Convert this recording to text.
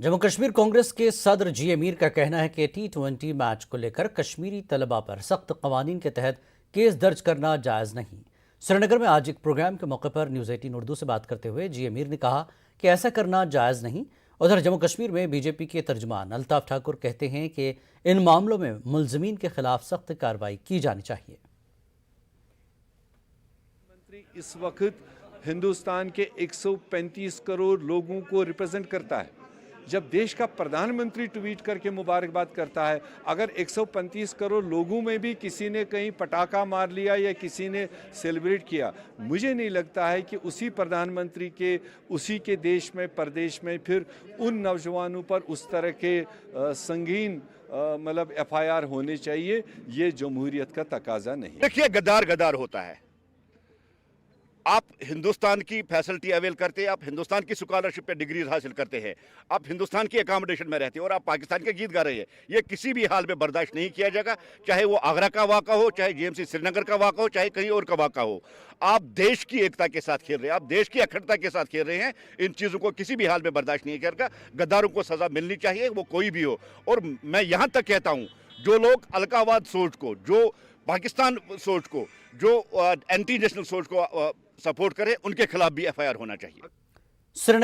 जम्मू कश्मीर कांग्रेस के सदर जी मीर का कहना है कि T20 मैच को लेकर कश्मीरी तलबा पर सख्त कवानीन के तहत केस दर्ज करना जायज़ नहीं। श्रीनगर में आज एक प्रोग्राम के मौके पर न्यूज़ 18 उर्दू से बात करते हुए जी मीर ने कहा कि ऐसा करना जायज़ नहीं। उधर जम्मू कश्मीर में बीजेपी के तर्जमान अल्ताफ ठाकुर कहते हैं कि इन मामलों में मुलजमीन के खिलाफ सख्त कार्रवाई की जानी चाहिए। मंत्री इस वक्त हिंदुस्तान के 135 करोड़ लोगों को रिप्रेजेंट करता है। जब देश का प्रधानमंत्री ट्वीट करके मुबारकबाद करता है, अगर 135 करोड़ लोगों में भी किसी ने कहीं पटाखा मार लिया या किसी ने सेलिब्रेट किया, मुझे नहीं लगता है कि उसी प्रधानमंत्री के उसी के देश में प्रदेश में फिर उन नौजवानों पर उस तरह के संगीन मतलब FIR होने चाहिए। ये जमहूरियत का तकाजा नहीं। देखिए, गद्दार गद्दार होता है। आप हिंदुस्तान की फैसिलिटी अवेल करते हैं, आप हिंदुस्तान की स्कॉलरशिप पे डिग्रीज हासिल करते हैं, आप हिंदुस्तान की अकोमोडेशन में रहते हैं और आप पाकिस्तान के गीत गा रहे हैं। ये किसी भी हाल में बर्दाश्त नहीं किया जाएगा, चाहे वो आगरा का वाक़ा हो, चाहे GMC श्रीनगर का वाक़ा हो, चाहे कहीं और का वाक़ा हो। आप देश की एकता के साथ खेल रहे हैं, आप देश की अखंडता के साथ खेल रहे हैं। इन चीज़ों को किसी भी हाल में बर्दाश्त नहीं करेगा। गद्दारों को सज़ा मिलनी चाहिए, वो कोई भी हो। और मैं यहाँ तक कहता हूँ, जो लोग अलगाववाद सोच को, जो पाकिस्तान सोच को, जो एंटी नेशनल सोच को सपोर्ट करें, उनके खिलाफ भी FIR होना चाहिए। श्रीनगर